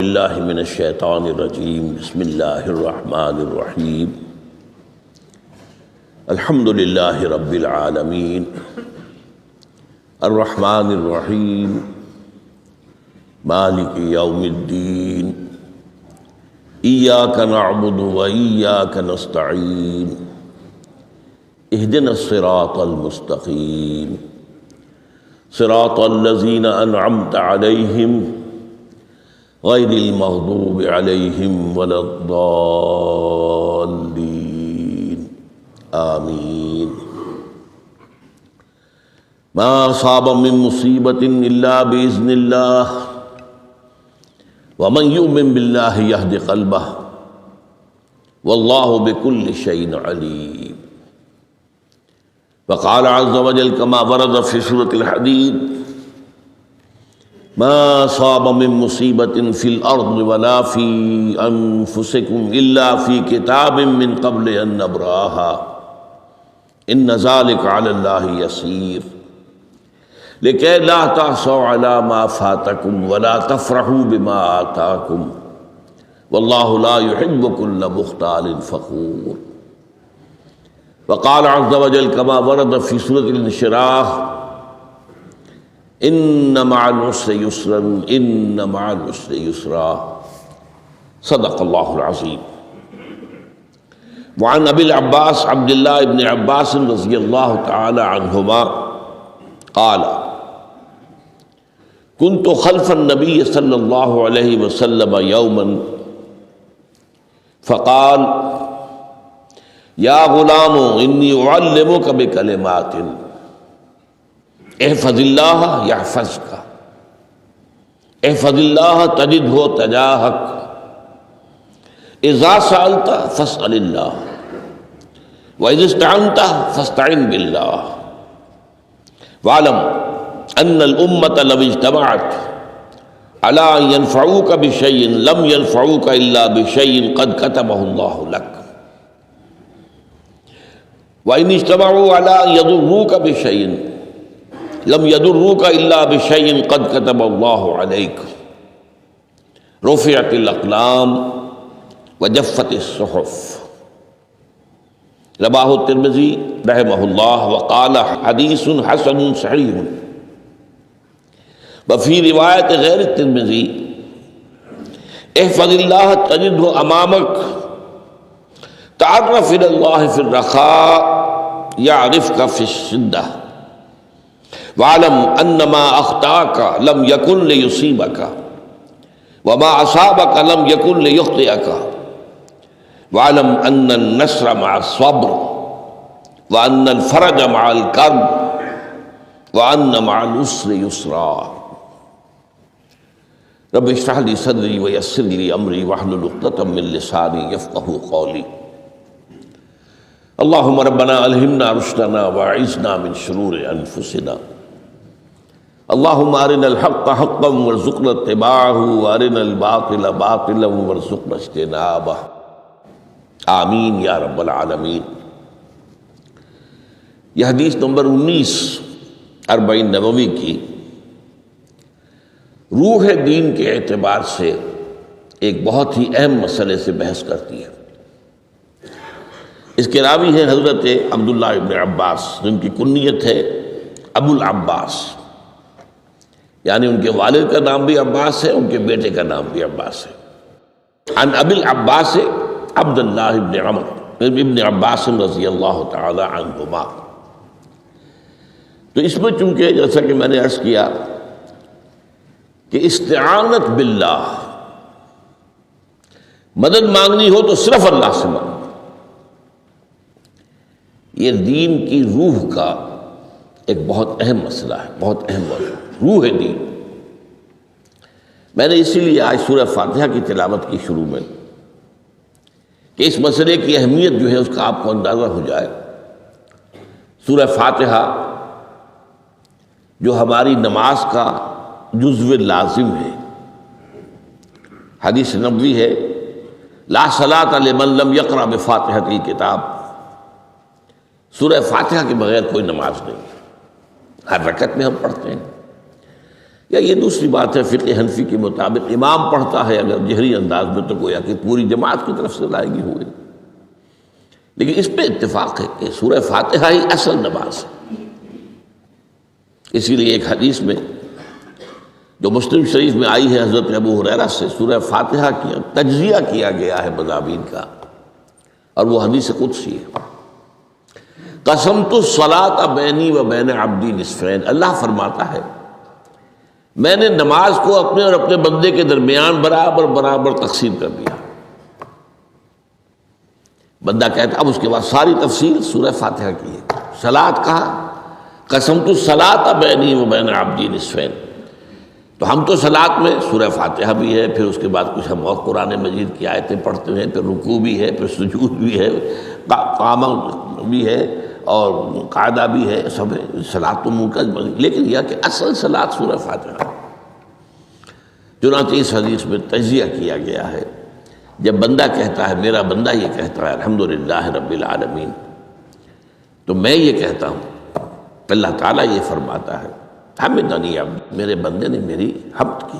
اللہ من الشیطان الرجیم بسم اللہ الرحمن الرحیم الحمد للہ رب العالمین الرحمن الرحیم مالک یوم الدین ایاک نعبد و ایاک نستعین اہدنا الصراط المستقیم صراط الذین انعمت علیہم غیر المغضوب علیہم ولا الضالین آمین ما اصاب من مصیبت الا باذن اللہ ومن یؤمن باللہ یہد قلبہ واللہ بکل شیء علیم وقال عز وجل كما ورد في سورة الحديد ما أصاب من مصيبة في الأرض ولا في أنفسكم إلا في كتاب من قبل أن نبرأها إن ذلك على الله يسير لكي لا تحسوا على ما فاتكم ولا تفرحوا بما آتاكم والله لا يحب كل مختال فخور وقال عز وجل كما ورد في سورة الانشراح ان مع العسر يسرا ان مع العسر يسرا صدق اللہ العظیم. وعن ابی العباس عبد اللہ بن عباس رضی اللہ تعالی عنہما قال كنت خلف النبي صلی اللہ علیہ وسلم یوما فقال یا غلام انی اعلمک بکلمات احفظ اللہ یحفظک احفظ اللہ تجدہ تجاہک اذا سألت فاسأل اللہ واذا استعنت فاستعن باللہ واعلم ان الامة لو اجتمعت على ان ينفعوك بشيء لم ينفعوك الا بشيء قد كتبه الله لك وإن اجتمعوا على أن يضروك بشيء لم يضروك إلا بشيء قد كتب الله عليك رفعت الأقلام وجفت الصحف. رواه الترمذي رحمه الله وقال حديث حسن صحيح. وفي رواية غير الترمذي احفظ الله تجده أمامك تعرف إلى الله في الرخاء يعرفك في الشدة واعلم أن ما أخطأك لم يكن ليصيبك وما أصابك لم يكن ليخطئك واعلم أن النصر مع الصبر وأن الفرج مع الكرب وأن مع العسر يسرا. رب اشرح لي صدري ويسر لي أمري واحلل عقدة من لساني يفقهوا قولي. اللهم ربنا الہمنا رشدنا واعذنا من شرور انفسنا اللهم ارنا الحق حقا وارزقنا اتباعه وارنا الباطل باطلا وارزقنا اجتنابه آمین یا رب العالمین. یہ حدیث نمبر 19 40 نبوی کی روح دین کے اعتبار سے ایک بہت ہی اہم مسئلے سے بحث کرتی ہے. اس کے راوی ہیں حضرت عبداللہ ابن عباس جن کی کنیت ہے ابو العباس، یعنی ان کے والد کا نام بھی عباس ہے، ان کے بیٹے کا نام بھی عباس ہے. عن ابی العباس عبداللہ ابن عمر ابن عباس رضی اللہ تعالی عنہما. تو اس میں چونکہ جیسا کہ میں نے عرض کیا کہ استعانت باللہ، مدد مانگنی ہو تو صرف اللہ سے مانگو، یہ دین کی روح کا ایک بہت اہم مسئلہ ہے، بہت اہم موضوع روح دین. میں نے اسی لیے آج سورہ فاتحہ کی تلاوت کی شروع میں کہ اس مسئلے کی اہمیت جو ہے اس کا آپ کو اندازہ ہو جائے. سورہ فاتحہ جو ہماری نماز کا جزو لازم ہے، حدیث نبوی ہے لا صلاۃ لمن لم یقرأ بفاتحۃ الکتاب، سورہ فاتحہ کے بغیر کوئی نماز نہیں. ہر رکعت میں ہم پڑھتے ہیں یا یہ دوسری بات ہے، فقہ حنفی کے مطابق امام پڑھتا ہے اگر جہری انداز میں تو گویا کہ پوری جماعت کی طرف سے ادائیگی ہوئی، لیکن اس پہ اتفاق ہے کہ سورہ فاتحہ ہی اصل نماز ہے۔ اسی لیے ایک حدیث میں جو مسلم شریف میں آئی ہے حضرت ابو ہریرہ سے، سورہ فاتحہ کی تجزیہ کیا گیا ہے مضامین کا، اور وہ حدیث قدسی ہے۔ قسمت الصلاۃ بینی و بین عبدی نصفین، اللہ فرماتا ہے میں نے نماز کو اپنے اور اپنے بندے کے درمیان برابر برابر تقسیم کر دیا۔ بندہ کہتا، اب اس کے بعد ساری تفصیل سورہ فاتحہ کی ہے۔ صلاۃ کہا، قسمت الصلاۃ بینی و بین عبدی نصفین، تو ہم تو صلاۃ میں سورہ فاتحہ بھی ہے، پھر اس کے بعد کچھ ہم اور قرآن مجید کی آیتیں پڑھتے ہیں، پھر رکوع بھی ہے، پھر سجود بھی ہے، قیام بھی ہے اور قاعدہ بھی ہے، سب ہے۔ صلاۃ تو منہ کا، لیکن یہ کہ اصل صلاۃ سورہ فاتحہ۔ چنانچہ اس حدیث میں تجزیہ کیا گیا ہے، جب بندہ کہتا ہے، میرا بندہ یہ کہتا ہے الحمدللہ رب العالمین، تو میں یہ کہتا ہوں، اللہ تعالیٰ یہ فرماتا ہے حمدنی عبدی، میرے بندے نے میری حمد کی،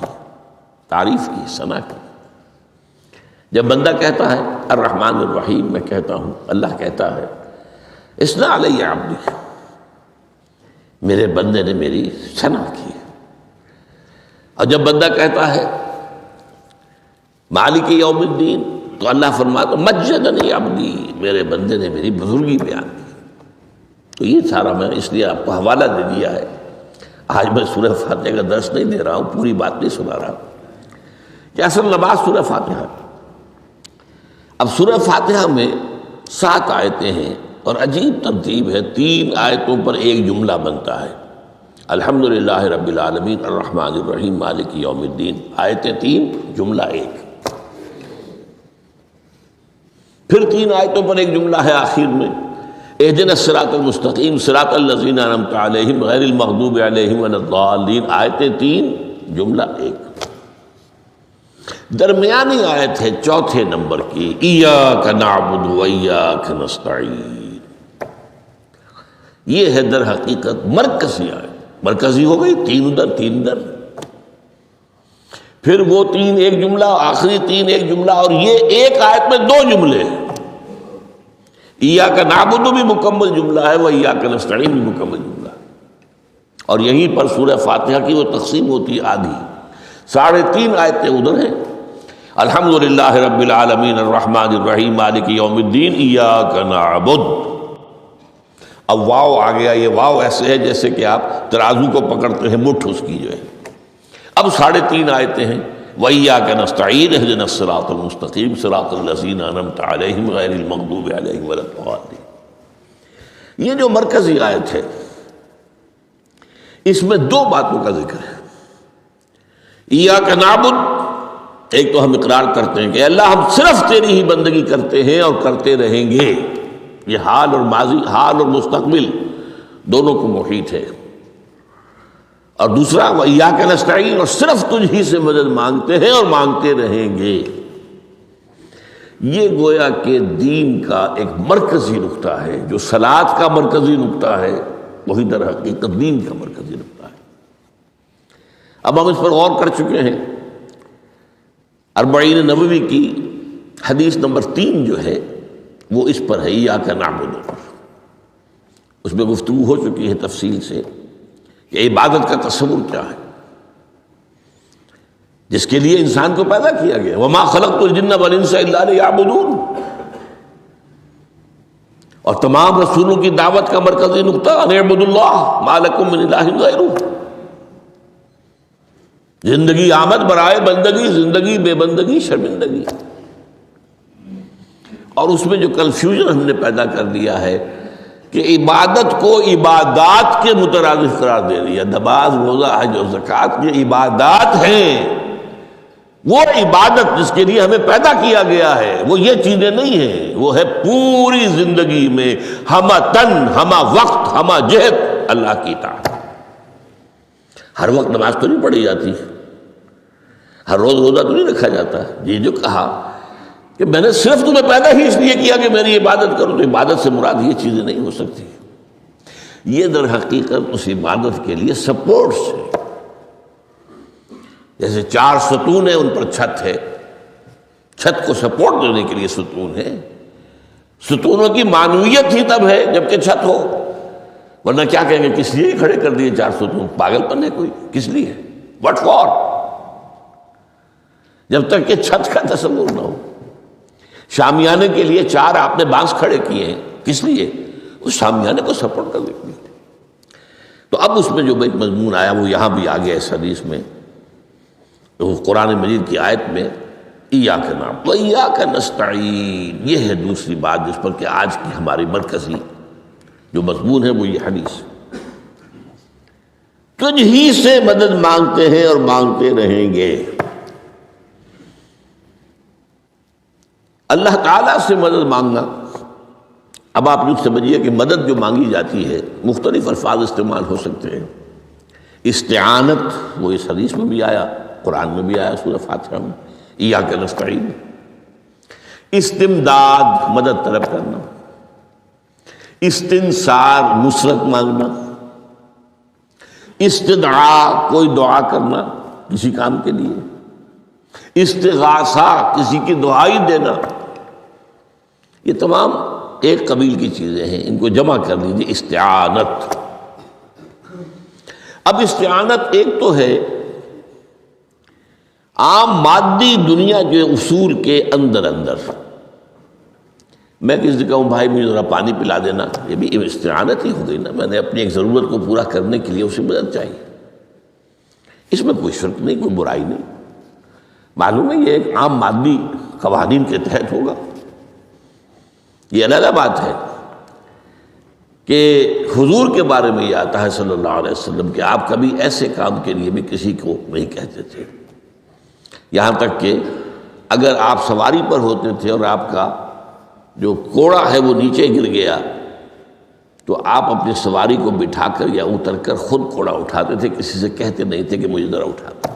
تعریف کی، ثنا کی۔ جب بندہ کہتا ہے الرحمن الرحیم، میں کہتا ہوں، اللہ کہتا ہے اثنی علی عبدی، میرے بندے نے میری ثنا کی۔ اور جب بندہ کہتا ہے مالک یوم الدین، تو اللہ فرماتا مجدنی عبدی، میرے بندے نے میری بزرگی بیان کی۔ تو یہ سارا میں اس لیے آپ کو حوالہ دے دیا ہے، آج میں سورہ فاتحہ کا درس نہیں دے رہا ہوں، پوری بات نہیں سنا رہا، کہ اصل نماز سورہ فاتحہ۔ اب سورہ فاتحہ میں 7 آیتیں ہیں، اور عجیب ترتیب ہے، 3 آیتوں پر ایک جملہ بنتا ہے، الحمدللہ رب العالمین الرحمن الرحیم مالک یوم الدین، آیتیں 3 جملہ 1۔ پھر 3 آیتوں پر ایک جملہ ہے آخر میں، اہدنا الصراط المستقیم صراط الذین انعمت علیہم غیر المغضوب علیہم ولا الضالین، آیتیں 3 جملہ 1۔ درمیانی آیت ہے 4 نمبر کی، ایاک نعبد و ایاک نستعین، یہ ہے در حقیقت مرکزی آیت، مرکزی ہو گئی، 3 ادھر 3 ادھر، پھر وہ 3 ایک جملہ، آخری 3 ایک جملہ، اور یہ ایک آیت میں 2 جملے ہیں۔ ایاک نعبد بھی مکمل جملہ ہے، و ایاک نستعین بھی مکمل جملہ ہے، اور یہیں پر سورہ فاتحہ کی وہ تقسیم ہوتی ہے آدھی، 3.5 آیتیں ادھر ہیں، الحمدللہ رب العالمین الرحمن الرحیم مالک یوم الدین ایاک نعبد۔ اب واو آ گیا، یہ واو ایسے ہے جیسے کہ آپ ترازو کو پکڑتے ہیں، مٹھ اس کی جو ہے۔ اب 3.5 آیتیں ہیں، وَإِيَّاكَ نَسْتَعِينُ اهْدِنَا الصِّرَاطَ الْمُسْتَقِيمَ صِرَاطَ الَّذِينَ أَنْعَمْتَ عَلَيْهِمْ غَيْرِ الْمَغْضُوبِ عَلَيْهِمْ وَلَا الضَّالِّينَ۔ یہ جو مرکزی آیت ہے، اس میں 2 باتوں کا ذکر ہے۔ ایاک نعبد، ایک تو ہم اقرار کرتے ہیں کہ اللہ ہم صرف تیری ہی بندگی کرتے ہیں اور کرتے رہیں گے، یہ حال اور ماضی، حال اور مستقبل دونوں کو محیط ہے۔ اور دوسرا وَإِيَّاكَ نَسْتَعِينُ، اور صرف تجھ ہی سے مدد مانگتے ہیں اور مانگتے رہیں گے۔ یہ گویا کہ دین کا ایک مرکزی نقطہ ہے، جو صلاۃ کا مرکزی نقطہ ہے، وہی در حقیقت دین کا مرکزی نقطہ ہے۔ اب ہم اس پر غور کر چکے ہیں، 40 نبوی کی حدیث نمبر 3 جو ہے وہ اس پر ہے، ایاک نعبد۔ اس میں گفتگو ہو چکی ہے تفصیل سے کہ عبادت کا تصور کیا ہے، جس کے لیے انسان کو پیدا کیا گیا، وما خلقت الجن والانس الا لیعبدون، اور تمام رسولوں کی دعوت کا مرکزی نقطہ ان اعبدوا اللہ ما لکم من الہ غیرہ، زندگی آمد برائے بندگی، زندگی بے بندگی شرمندگی۔ اور اس میں جو کنفیوژن ہم نے پیدا کر دیا ہے کہ عبادت کو عبادات کے مترادف قرار دے دیا، نماز روزہ حج اور زکوٰۃ یہ عبادات ہیں، وہ عبادت جس کے لیے ہمیں پیدا کیا گیا ہے وہ یہ چیزیں نہیں ہیں، وہ ہے پوری زندگی میں ہمہ تن ہمہ وقت ہمہ جہت اللہ کی اطاعت۔ ہر وقت نماز تو نہیں پڑھی جاتی، ہر روز روزہ تو نہیں رکھا جاتا۔ یہ جو کہا کہ میں نے صرف تمہیں پیدا ہی اس لیے کیا کہ میری عبادت کرو، تو عبادت سے مراد یہ چیزیں نہیں ہو سکتی، یہ در حقیقت اس عبادت کے لیے سپورٹس ہے۔ جیسے 4 ستون ہیں، ان پر چھت ہے، چھت کو سپورٹ دینے کے لیے ستون ہے. ستونوں کی معنویت ہی تب ہے جبکہ چھت ہو، ورنہ کیا کہیں گے کس لیے کھڑے کر دیے 4 ستون؟ پاگل پن ہے کوئی؟ کس لیے؟ What for? جب تک کہ چھت کا تصور نہ ہو. شامیانے کے لیے 4 آپ نے بانس کھڑے کیے ہیں، کس لیے؟ اس شامیانے کو سپورٹ کرنے کے لیے. تو اب اس میں جو ایک مضمون آیا وہ یہاں بھی آ گیا اس حدیث میں، تو قرآن مجید کی آیت میں ایاک نعبد و ایاک نستعین، یہ ہے دوسری بات جس پر کہ آج کی ہماری مرکزی جو مضمون ہے وہ یہ حدیث. تجھ ہی سے مدد مانگتے ہیں اور مانگتے رہیں گے. اللہ تعالیٰ سے مدد مانگنا، اب آپ یوں سمجھیے کہ مدد جو مانگی جاتی ہے مختلف الفاظ استعمال ہو سکتے ہیں. استعانت وہ اس حدیث میں بھی آیا، قرآن میں بھی آیا سورہ فاتحہ میں، ایاک نستعین. استمداد مدد طلب کرنا، استنصار نصرت مانگنا، استدعاء کوئی دعا کرنا کسی کام کے لیے، استغاثہ کسی کی دعائی دینا، یہ تمام ایک قبیل کی چیزیں ہیں. ان کو جمع کر لیجیے استعانت. اب استعانت ایک تو ہے عام مادی دنیا کے اصول کے اندر میں کسی سے کہوں بھائی مجھے ذرا پانی پلا دینا، یہ بھی استعانت ہی ہو گئی نا. میں نے اپنی ایک ضرورت کو پورا کرنے کے لیے اسے مدد چاہیے. اس میں کوئی شرک نہیں، کوئی برائی نہیں. معلوم ہے یہ ایک عام مادی قوانین کے تحت ہوگا. یہ علیحدہ بات ہے کہ حضور کے بارے میں یہ آتا ہے صلی اللہ علیہ وسلم کہ آپ کبھی ایسے کام کے لیے بھی کسی کو نہیں کہتے تھے. یہاں تک کہ اگر آپ سواری پر ہوتے تھے اور آپ کا جو کوڑا ہے وہ نیچے گر گیا تو آپ اپنی سواری کو بٹھا کر یا اتر کر خود کوڑا اٹھاتے تھے، کسی سے کہتے نہیں تھے کہ مجھے ذرا اٹھا دو.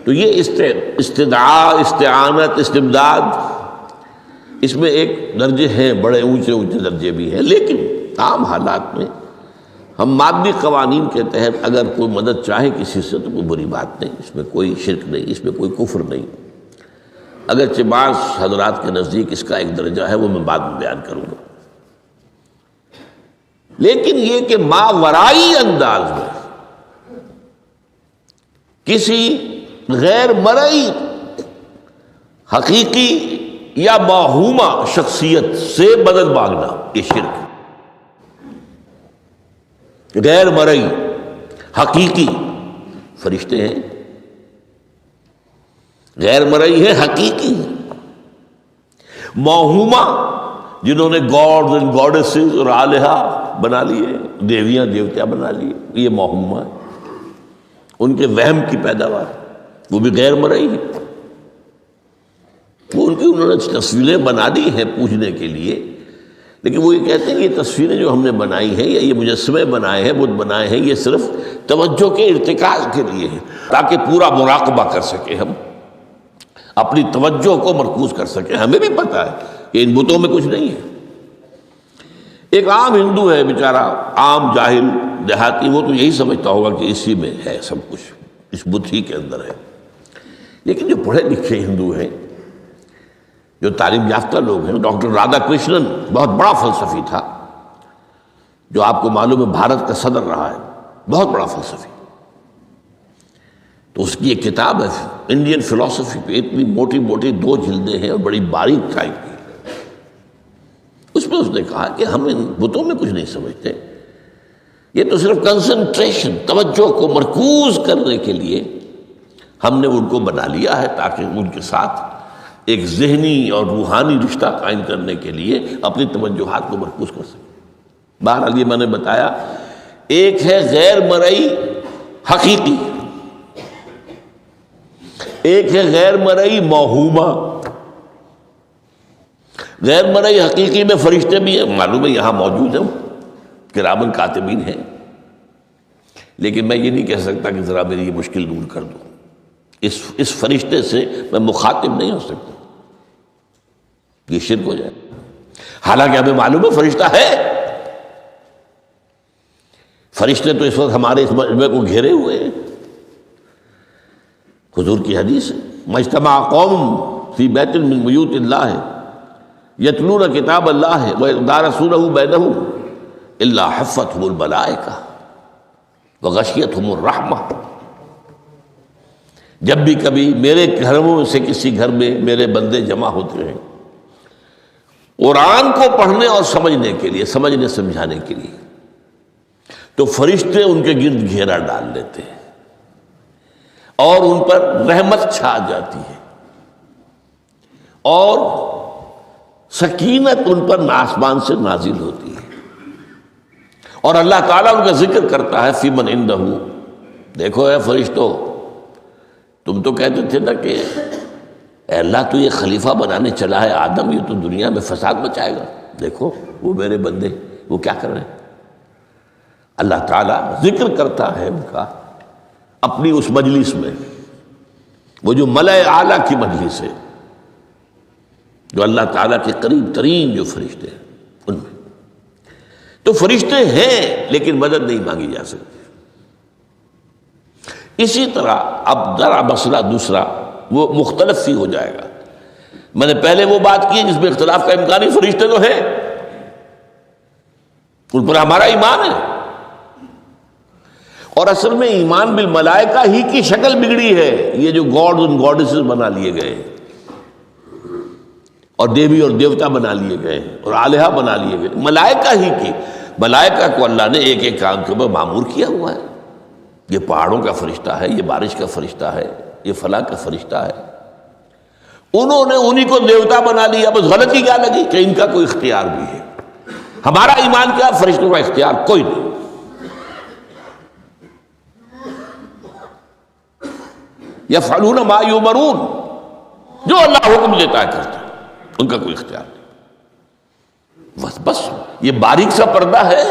تو یہ استدعاء، استعانت، استمداد، اس میں ایک درجے ہیں، بڑے اونچے درجے بھی ہیں. لیکن عام حالات میں ہم مادی قوانین کے تحت اگر کوئی مدد چاہے کسی سے تو کوئی بری بات نہیں، اس میں کوئی شرک نہیں، اس میں کوئی کفر نہیں. اگرچہ بعض حضرات کے نزدیک اس کا ایک درجہ ہے، وہ میں بعد میں بیان کروں گا. لیکن یہ کہ ماورائی انداز میں کسی غیر مرئی حقیقی یا باہوما شخصیت سے مدد مانگنا، یہ شرک ہے. غیر مرئی حقیقی فرشتے ہیں، غیر مرئی ہے حقیقی. موہوما جنہوں نے گاڈز اینڈ گاڈیسز اور آلہہ بنا لیے، دیویاں دیوتیا بنا لیے، یہ موہوما ہے. ان کے وہم کی پیداوار، وہ بھی غیر مرئی ہے. وہ انہوں نے تصویریں بنا دی ہیں پوجنے کے لیے، لیکن وہ یہ کہتے ہیں کہ یہ تصویریں جو ہم نے بنائی ہیں یا یہ مجسمے بنائے ہیں، بت بنائے ہیں، یہ صرف توجہ کے ارتکاز کے لیے ہے تاکہ پورا مراقبہ کر سکے، ہم اپنی توجہ کو مرکوز کر سکیں. ہمیں بھی پتہ ہے کہ ان بتوں میں کچھ نہیں ہے. ایک عام ہندو ہے بیچارہ، عام جاہل دیہاتی، وہ تو یہی سمجھتا ہوگا کہ اسی میں ہے سب کچھ، اس بت ہی کے اندر ہے. لیکن جو پڑھے لکھے ہندو ہیں، جو تعلیم یافتہ لوگ ہیں، ڈاکٹر رادھا کرشنن بہت بڑا فلسفی تھا، جو آپ کو معلوم ہے بھارت کا صدر رہا ہے، بہت بڑا فلسفی. تو اس کی ایک کتاب ہے انڈین فلسفی پہ، اتنی موٹی موٹی 2 جلدیں ہیں اور بڑی باریک ٹائپ کی. اس میں اس نے کہا کہ ہم ان بتوں میں کچھ نہیں سمجھتے، یہ تو صرف کنسنٹریشن، توجہ کو مرکوز کرنے کے لیے ہم نے ان کو بنا لیا ہے تاکہ ان کے ساتھ ایک ذہنی اور روحانی رشتہ قائم کرنے کے لیے اپنی توجہات کو مرکوز کر سکیں. بہرحال یہ میں نے بتایا، ایک ہے غیر مرئی حقیقی، ایک ہے غیر مرئی موہوما. غیر مرئی حقیقی میں فرشتے بھی ہیں، معلوم ہے یہاں موجود ہیں، کرامن کاتبین ہیں. لیکن میں یہ نہیں کہہ سکتا کہ ذرا میری یہ مشکل دور کر دو. اس فرشتے سے میں مخاطب نہیں ہو سکتا، یہ شرک ہو جائے. حالانکہ ہمیں معلوم ہے فرشتہ ہے. فرشتے تو اس وقت ہمارے اس مجمع کو گھیرے ہوئے ہیں. حضور کی حدیث ہے، مجتمع قوم فی بیت من بیوت اللہ یتلون کتاب اللہ ویدارسونہ بینہم الا حفتہم الملائکہ وغشیتہم الرحمہ۔ جب بھی کبھی میرے گھروں سے کسی گھر میں میرے بندے جمع ہوتے ہیں قرآن کو پڑھنے اور سمجھنے کے لیے، سمجھنے سمجھانے کے لیے، تو فرشتے ان کے گرد گھیرا ڈال لیتے ہیں اور ان پر رحمت چھا جاتی ہے اور سکینت ان پر آسمان سے نازل ہوتی ہے، اور اللہ تعالیٰ ان کا ذکر کرتا ہے فی من عندہ۔ دیکھو اے فرشتو، تم تو کہتے تھے نا کہ اے اللہ تو یہ خلیفہ بنانے چلا ہے آدم، یہ تو دنیا میں فساد مچائے گا، دیکھو وہ میرے بندے وہ کیا کر رہے ہیں۔ اللہ تعالیٰ ذکر کرتا ہے ان کا اپنی اس مجلس میں، وہ جو ملأ اعلیٰ کی مجلس ہے، جو اللہ تعالیٰ کے قریب ترین جو فرشتے ہیں ان میں۔ تو فرشتے ہیں لیکن مدد نہیں مانگی جا سکتی۔ اسی طرح اب ذرا مسئلہ دوسرا وہ مختلف ہی ہو جائے گا۔ میں نے پہلے وہ بات کی جس میں اختلاف کا امکان ہے، فرشتے تو ہیں، ان پر ہمارا ایمان ہے، اور اصل میں ایمان بالملائکہ ہی کی شکل بگڑی ہے۔ یہ جو گاڈز اور گاڈیسز بنا لیے گئے اور دیوی اور دیوتا بنا لیے گئے اور آلہہ بنا لیے گئے، ملائکہ ہی کی۔ ملائکہ کو اللہ نے ایک ایک کام کے اوپر معمور کیا ہوا ہے، یہ پہاڑوں کا فرشتہ ہے، یہ بارش کا فرشتہ ہے، یہ فلاں کا فرشتہ ہے۔ انہوں نے انہی کو دیوتا بنا لیا، بس غلطی کیا لگی کہ ان کا کوئی اختیار بھی ہے۔ ہمارا ایمان کیا؟ فرشتوں کا اختیار کوئی نہیں، یفعلون ما یؤمرون، جو اللہ حکم دیتا ہے کرتے ہیں، ان کا کوئی اختیار نہیں۔ بس یہ باریک سا پردہ ہے،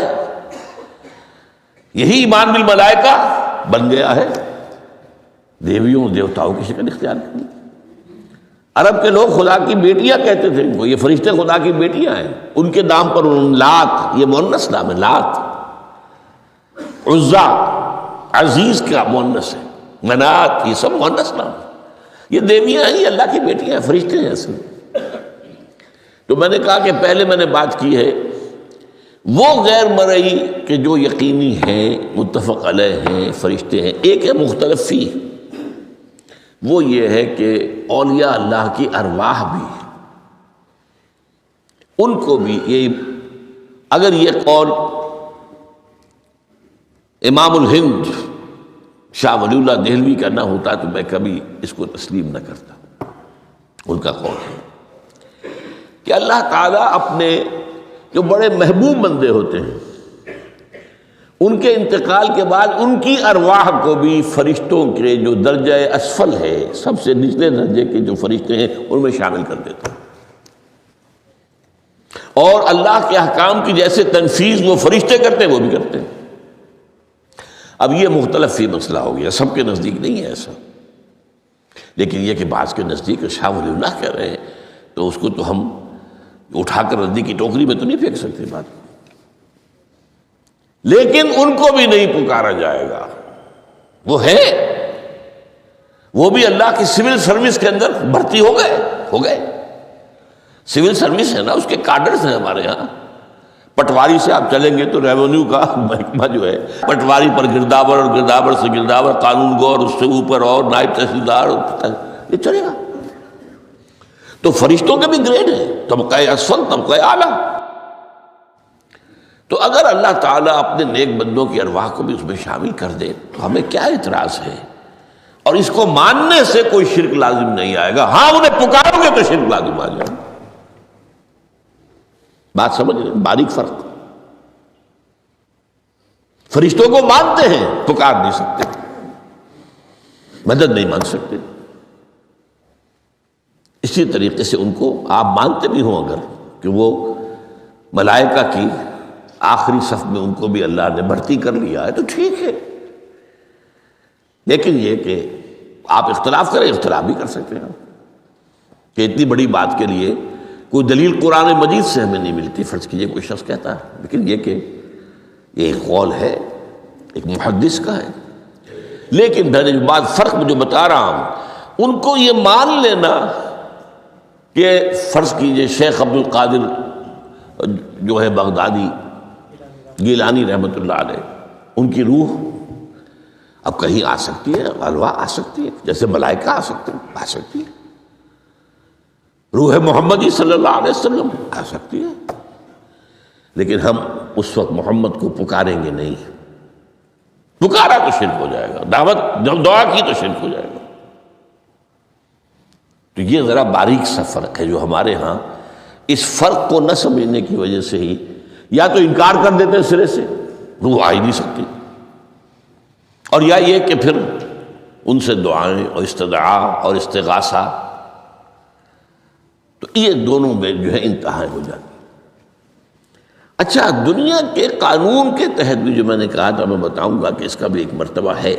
یہی ایمان بالملائکہ بن گیا ہے، دیویوں دیوتاؤں کی شکل اختیار کرنی۔ عرب کے لوگ خدا کی بیٹیاں کہتے تھے، وہ یہ فرشتے خدا کی بیٹیاں ہیں، ان کے نام پر لات، یہ مؤنث نام ہے، لات، عزا عزیز کا مؤنث ہے، منات یہ سب مؤنث نام ہے، یہ دیویاں ہیں، یہ اللہ کی بیٹیاں ہیں، فرشتے ہیں اصل۔ تو میں نے کہا کہ پہلے میں نے بات کی ہے وہ غیر مرئی کہ جو یقینی ہیں، متفق علیہ ہیں، فرشتے ہیں۔ ایک ہے مختلف فی، وہ یہ ہے کہ اولیاء اللہ کی ارواح بھی، ان کو بھی یہ، اگر یہ قول امام الہند شاہ ولی اللہ دہلوی کا نہ ہوتا تو میں کبھی اس کو تسلیم نہ کرتا۔ ان کا قول ہے کہ اللہ تعالیٰ اپنے جو بڑے محبوب بندے ہوتے ہیں ان کے انتقال کے بعد ان کی ارواح کو بھی فرشتوں کے جو درجہ اسفل ہے، سب سے نچلے درجے کے جو فرشتے ہیں، ان میں شامل کر دیتا ہے، اور اللہ کے احکام کی جیسے تنفیذ وہ فرشتے کرتے ہیں وہ بھی کرتے ہیں۔ اب یہ مختلف فی مسئلہ ہو گیا، سب کے نزدیک نہیں ہے ایسا، لیکن یہ کہ بعض کے نزدیک شاہ ولی اللہ کہہ رہے ہیں تو اس کو تو ہم اٹھا کر ردی کی ٹوکری میں تو نہیں پھینک سکتے بات، لیکن ان کو بھی نہیں پکارا جائے گا، وہ ہے، وہ بھی اللہ کی سول سروس کے اندر بھرتی ہو گئے۔ سول سروس ہے نا، اس کے کارڈرز ہیں ہمارے ہاں۔ پٹواری سے آپ چلیں گے تو ریونیو کا محکمہ جو ہے، پٹواری پر گرداور اور گرداور سے گرداور، قانون گو اور اس سے اوپر اور نائب تحصیلدار، یہ چلے گا۔ تو فرشتوں کے بھی گریڈ ہیں، طبقہ اسفل، طبقہ اعلیٰ۔ تو اگر اللہ تعالیٰ اپنے نیک بندوں کی ارواح کو بھی اس میں شامل کر دے تو ہمیں کیا اعتراض ہے؟ اور اس کو ماننے سے کوئی شرک لازم نہیں آئے گا۔ ہاں انہیں پکارو گے تو شرک لازم آ جائے گا۔ بات سمجھ رہے؟ باریک فرق۔ فرشتوں کو مانتے ہیں، پکار نہیں سکتے، مدد نہیں مان سکتے۔ اسی طریقے سے ان کو آپ مانتے بھی ہوں اگر کہ وہ ملائکہ کی آخری صف میں ان کو بھی اللہ نے بھرتی کر لیا ہے تو ٹھیک ہے، لیکن یہ کہ آپ اختلاف کریں، اختلاف بھی کر سکتے ہیں کہ اتنی بڑی بات کے لیے کوئی دلیل قرآن مجید سے ہمیں نہیں ملتی، فرض کیجئے کوئی شخص کہتا ہے، لیکن یہ کہ یہ ایک قول ہے، ایک محدث کا ہے لیکن درجہ بعد فرق جو بتا رہا ہوں، ان کو یہ مان لینا کہ فرض کیجئے شیخ عبد القادر جو ہے بغدادی گیلانی رحمۃ اللہ علیہ، ان کی روح اب کہیں آ سکتی ہے، ارواح آ سکتی ہے، جیسے ملائکہ آ سکتے ہیں، آ سکتی ہے، روح محمدی صلی اللہ علیہ وسلم آ سکتی ہے، لیکن ہم اس وقت محمد کو پکاریں گے نہیں، پکارا تو شرک ہو جائے گا، دعوت دعا کی تو شرک ہو جائے گا۔ تو یہ ذرا باریک سا فرق ہے جو ہمارے ہاں اس فرق کو نہ سمجھنے کی وجہ سے ہی یا تو انکار کر دیتے ہیں سرے سے، روح آ ہی نہیں سکتی، اور یا یہ کہ پھر ان سے دعائیں اور استدعا اور استغاثہ، تو یہ دونوں میں جو ہے انتہا ہو جاتی۔ اچھا، دنیا کے قانون کے تحت بھی جو میں نے کہا تھا، میں بتاؤں گا کہ اس کا بھی ایک مرتبہ ہے۔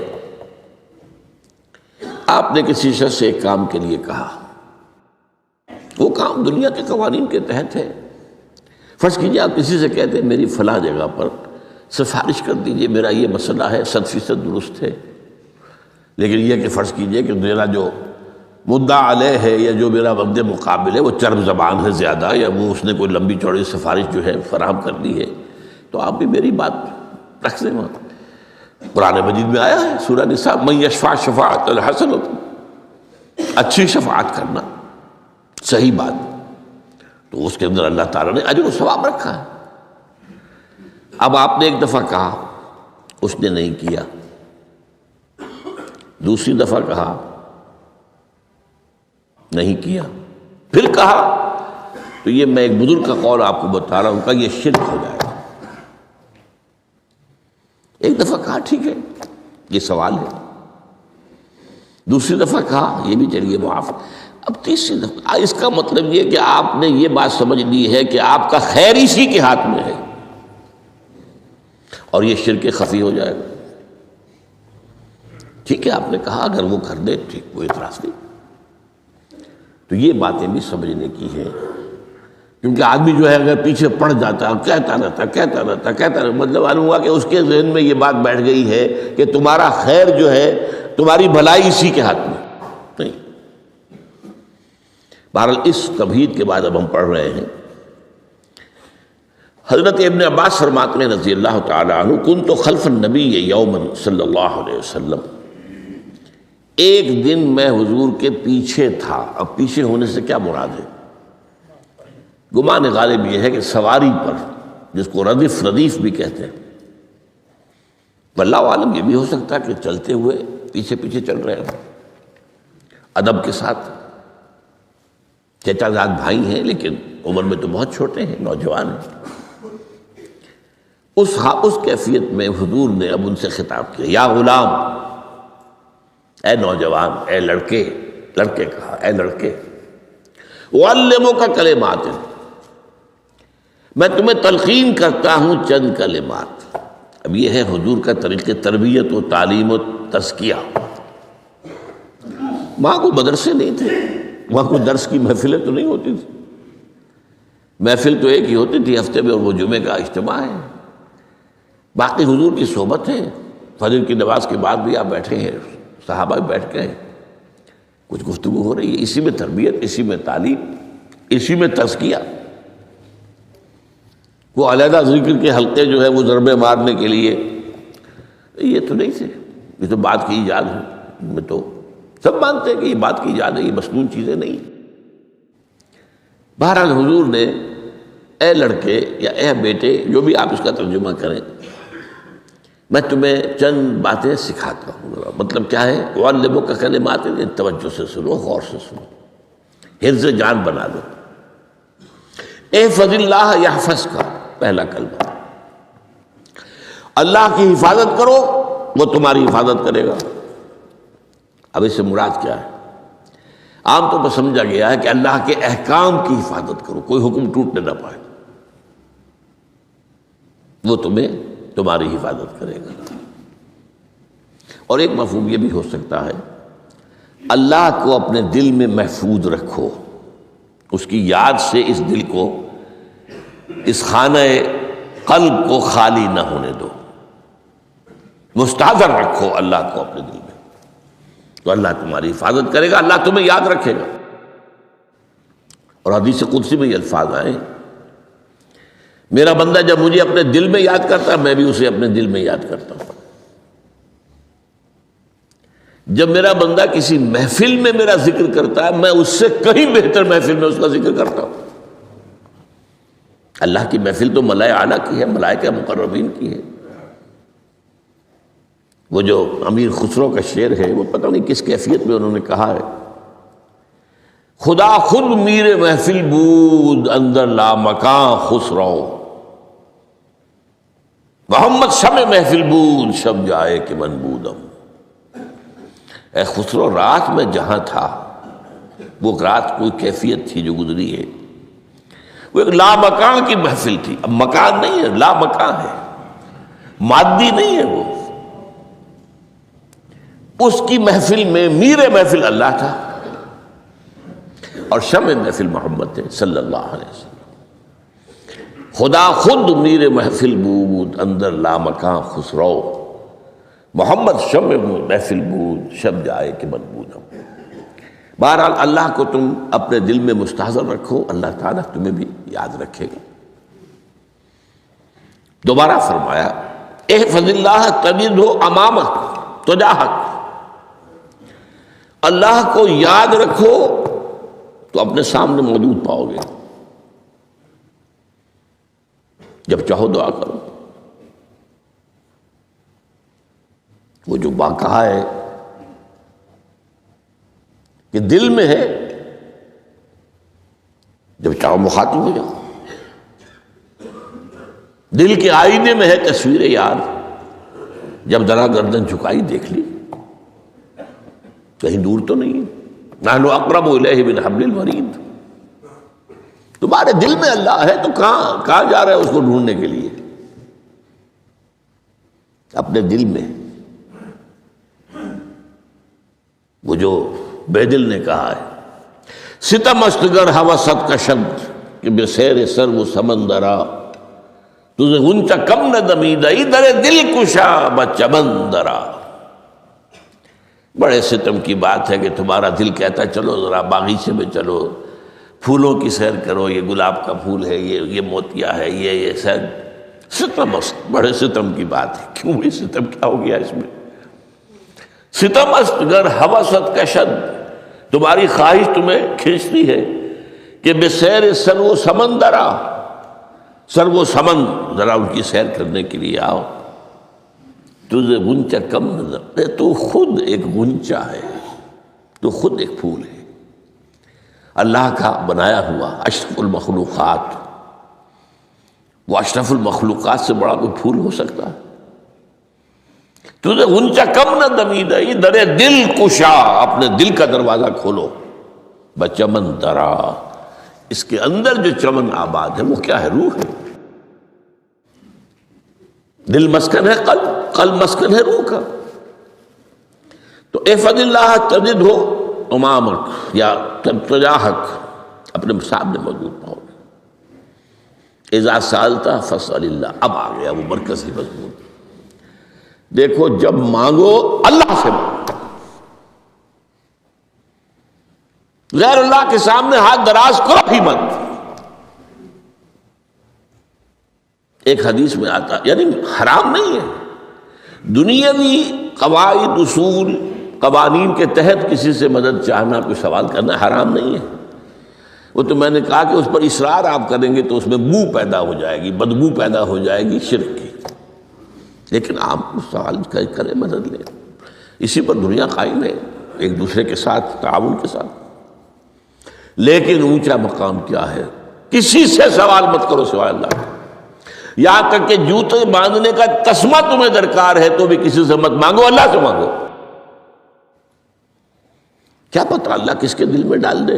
آپ نے کسی شخص سے ایک کام کے لیے کہا، وہ کام دنیا کے قوانین کے تحت ہے۔ فرض کیجیے آپ کسی سے کہتے ہیں میری فلاں جگہ پر سفارش کر دیجئے، میرا یہ مسئلہ ہے، 100% درست ہے، لیکن یہ کہ فرض کیجئے کہ میرا جو مدعا علیہ ہے یا جو میرا وقت مقابل ہے وہ چرب زبان ہے زیادہ، یا وہ اس نے کوئی لمبی چوڑی سفارش جو ہے فراہم کر دی ہے، تو آپ بھی میری بات رکھ دیں وہاں۔ قرآن مجید میں آیا ہے سورہ نساء، من یشفع شفاعۃ الحسنۃ، اچھی شفاعت کرنا، صحیح بات، تو اس کے اندر اللہ تعالیٰ نے اجر و ثواب رکھا ہے۔ اب آپ نے ایک دفعہ کہا، اس نے نہیں کیا، دوسری دفعہ کہا، نہیں کیا، پھر کہا، تو یہ میں ایک بزرگ کا قول آپ کو بتا رہا ہوں کہ یہ شرک ہو جائے گا۔ ایک دفعہ کہا ٹھیک ہے یہ سوال ہے، دوسری دفعہ کہا یہ بھی چلیے معاف، اب تیسری دفعہ، اس کا مطلب یہ کہ آپ نے یہ بات سمجھ لی ہے کہ آپ کا خیر اسی کے ہاتھ میں ہے، اور یہ شرک خفی ہو جائے گا۔ ٹھیک ہے، آپ نے کہا اگر وہ کر دے ٹھیک، کوئی اعتراض نہیں۔ تو یہ باتیں بھی سمجھنے کی ہیں، کیونکہ آدمی جو ہے اگر پیچھے پڑ جاتا ہے، کہتا رہتا، مطلب معلوم ہوا کہ اس کے ذہن میں یہ بات بیٹھ گئی ہے کہ تمہارا خیر جو ہے، تمہاری بھلائی اسی کے ہاتھ میں نہیں۔ بہرحال اس تمہید کے بعد اب ہم پڑھ رہے ہیں، حضرت ابن عباس فرماتے ہیں رضی اللہ تعالی عنہ، کنت خلف النبی یوما صلی اللہ علیہ وسلم، ایک دن میں حضور کے پیچھے تھا۔ اب پیچھے ہونے سے کیا مراد ہے؟ گمان غالب یہ ہے کہ سواری پر، جس کو ردیف بھی کہتے ہیں، واللہ عالم یہ بھی ہو سکتا ہے کہ چلتے ہوئے پیچھے پیچھے چل رہے ہیں، ادب کے ساتھ، چچا زاد بھائی ہیں لیکن عمر میں تو بہت چھوٹے ہیں، نوجوان ہیں۔ اس کیفیت میں حضور نے اب ان سے خطاب کیا، یا غلام، اے نوجوان، اے لڑکے کہا، اے لڑکے، اعلمک کلمات، میں تمہیں تلقین کرتا ہوں چند کلمات۔ اب یہ ہے حضور کا طریقہ تربیت و تعلیم و تزکیہ۔ وہاں کوئی مدرسے نہیں تھے، وہاں کوئی درس کی محفلیں تو نہیں ہوتی تھی، محفل تو ایک ہی ہوتی تھی ہفتے میں، اور وہ جمعے کا اجتماع ہے، باقی حضور کی صحبت ہے۔ فجر کی نماز کے بعد بھی آپ بیٹھے ہیں، صحابہ بھی بیٹھ گئے، کچھ گفتگو ہو رہی ہے، اسی میں تربیت، اسی میں تعلیم، اسی میں تزکیہ۔ وہ علیحدہ ذکر کے حلقے جو ہے وہ ضربے مارنے کے لیے یہ تو نہیں تھے، یہ تو بات کی ایجاد ہے، میں تو سب مانتے ہیں کہ یہ بات کی ایجاد ہے، یہ مصنون چیزیں نہیں۔ بہرحال حضور نے اے لڑکے یا اے بیٹے، جو بھی آپ اس کا ترجمہ کریں، میں تمہیں چند باتیں سکھاتا ہوں۔ مطلب کیا ہے؟ وَعَلِّمُكَ کلمات، توجہ سے سنو، غور سے سنو، حفظ جان بنا لو۔ احفظ اللہ یحفظک، پہلا کلمہ، اللہ کی حفاظت کرو وہ تمہاری حفاظت کرے گا۔ اب اس سے مراد کیا ہے؟ عام طور پر سمجھا گیا ہے کہ اللہ کے احکام کی حفاظت کرو، کوئی حکم ٹوٹنے نہ پائے، وہ تمہاری حفاظت کرے گا۔ اور ایک مفہوم یہ بھی ہو سکتا ہے، اللہ کو اپنے دل میں محفوظ رکھو، اس کی یاد سے اس دل کو، اس خانہ قلب کو خالی نہ ہونے دو۔ مستحضر رکھو اللہ کو اپنے دل میں، تو اللہ تمہاری حفاظت کرے گا، اللہ تمہیں یاد رکھے گا۔ اور حدیث قدسی میں یہ الفاظ آئے، میرا بندہ جب مجھے اپنے دل میں یاد کرتا ہے میں بھی اسے اپنے دل میں یاد کرتا ہوں۔ جب میرا بندہ کسی محفل میں میرا ذکر کرتا ہے میں اس سے کہیں بہتر محفل میں اس کا ذکر کرتا ہوں۔ اللہ کی محفل تو ملائے اعلیٰ کی ہے، ملائکہ مقربین کی ہے۔ وہ جو امیر خسرو کا شعر ہے وہ پتہ نہیں کس کیفیت میں انہوں نے کہا ہے، خدا خود میر محفل بود اندر لامکاں خسرو، محمد شمع محفل بود شب جائے کہ من بودم۔ اے خسرو، رات میں جہاں تھا وہ رات کوئی کیفیت تھی جو گزری ہے، وہ ایک لامکان کی محفل تھی۔ اب مکان نہیں ہے، لامکان ہے، مادی نہیں ہے وہ۔ اس کی محفل میں میر محفل اللہ تھا اور شمع محفل محمد تھے صلی اللہ علیہ وسلم۔ خدا خود میر محفل بود اندر لامکان خسرو، محمد شمع محفل بود شب جائے کہ من بودم۔ بہرحال اللہ کو تم اپنے دل میں مستحضر رکھو، اللہ تعالیٰ تمہیں بھی یاد رکھے گا۔ دوبارہ فرمایا احفظ اللہ تجدہ امامک تجاہک، اللہ کو یاد رکھو تو اپنے سامنے موجود پاؤ گے، جب چاہو دعا کرو۔ وہ جو واقعہ ہے کہ دل میں ہے، جب چاہو مخاطب ہو جاؤ۔ دل کے آئینے میں ہے تصویر یار، جب ذرا گردن جھکائی دیکھ لی، کہیں دور تو نہیں ہے۔ نحن اقرب الیہ من حبل الورید، تمہارے دل میں اللہ ہے تو کہاں جا رہے ہو اس کو ڈھونڈنے کے لیے؟ اپنے دل میں۔ وہ جو بے دل نے کہا ہے ستم است گر ہوست کشد کہ بے سیر سر و سمندرا، تجھے غنچہ کم نہ دمیدئی در دل کشا بچمندرا۔ بڑے ستم کی بات ہے کہ تمہارا دل کہتا ہے چلو ذرا باغیچے میں چلو، پھولوں کی سیر کرو، یہ گلاب کا پھول ہے، یہ موتیا ہے، یہ سیر۔ ستم است، بڑے ستم کی بات ہے۔ کیوں یہ ستم کیا ہو گیا اس میں؟ ستم است گر ہوست کشد، تمہاری خواہش تمہیں کھینچتی ہے کہ بے سیر سر و سمندرا، سر و سمن ذرا ان کی سیر کرنے کے لیے آؤ۔ تجھے غنچہ کم نظر، تو خود ایک غنچہ ہے، تو خود ایک پھول ہے، اللہ کا بنایا ہوا اشرف المخلوقات۔ وہ اشرف المخلوقات سے بڑا کوئی پھول ہو سکتا ہے؟ تجھے غنچہ کم نہ دمیدئی در دل کشا، اپنے دل کا دروازہ کھولو، بچمن درا، اس کے اندر جو چمن آباد ہے وہ کیا ہے؟ روح ہے۔ دل مسکن ہے قلب، قلب مسکن ہے روح کا۔ تو احفظ اللہ تجدہ امامک یا تجاہک، اپنے سامنے موجود پاؤ گے۔ اذا سألت فاسأل اللہ، اب آ گیا وہ مرکزی مضمون۔ دیکھو جب مانگو اللہ سے مانگو، غیر اللہ کے سامنے ہاتھ دراز کرو بھی مت۔ ایک حدیث میں آتا، یعنی حرام نہیں ہے، دنیاوی قواعد اصول قوانین کے تحت کسی سے مدد چاہنا، کوئی سوال کرنا حرام نہیں ہے۔ وہ تو میں نے کہا کہ اس پر اصرار آپ کریں گے تو اس میں بو پیدا ہو جائے گی، بدبو پیدا ہو جائے گی شرک کی، لیکن آپ سوال کریں، مدد لیں، اسی پر دنیا قائم ہے، ایک دوسرے کے ساتھ تعاون کے ساتھ۔ لیکن اونچا مقام کیا ہے؟ کسی سے سوال مت کرو سوائے اللہ کے، یہاں تک کہ جوتے باندھنے کا تسمہ تمہیں درکار ہے تو بھی کسی سے مت مانگو، اللہ سے مانگو۔ کیا پتہ اللہ کس کے دل میں ڈال دے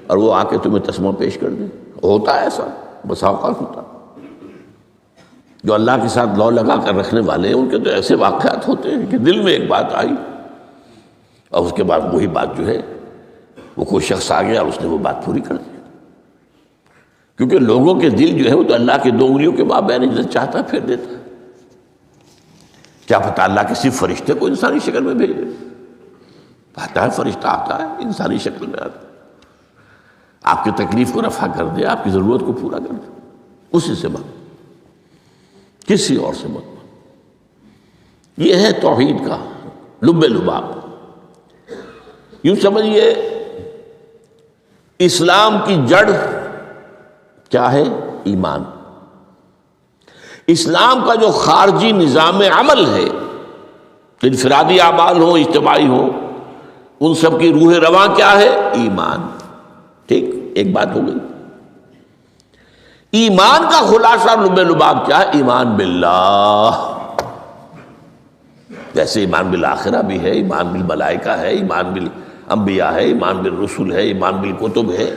اور وہ آ کے تمہیں تسمہ پیش کر دے۔ ہوتا ہے ایسا، بسا اوقات ہوتا۔ جو اللہ کے ساتھ لو لگا کر رکھنے والے ہیں ان کے تو ایسے واقعات ہوتے ہیں کہ دل میں ایک بات آئی اور اس کے بعد وہی بات جو ہے وہ کوئی شخص آ گیا اور اس نے وہ بات پوری کر دی۔ کیونکہ لوگوں کے دل جو ہے وہ تو اللہ کے دو انگلیوں کے مابین جسے چاہتا پھیر دیتا ہے۔ کیا پتہ اللہ کسی فرشتے کو انسانی شکل میں بھیج دے. آتا ہے فرشتہ، آتا ہے انسانی شکل میں آتا ہے، آپ کی تکلیف کو رفع کر دے، آپ کی ضرورت کو پورا کر دے. اسی سے مانگو، کسی اور سے مت مانگو. یہ ہے توحید کا لب لباب. یوں سمجھیے اسلام کی جڑ کیا ہے؟ ایمان. اسلام کا جو خارجی نظام عمل ہے، انفرادی اعمال ہو اجتماعی ہو، ان سب کی روح رواں کیا ہے؟ ایمان. ٹھیک، ایک بات ہو گئی. ایمان کا خلاصہ لب لباب کیا ہے؟ ایمان باللہ. جیسے ایمان بالآخرہ بھی ہے، ایمان بالملائکہ ہے، ایمان بالانبیاء ہے، ایمان بالرسل ہے، ایمان بالکتب ہے،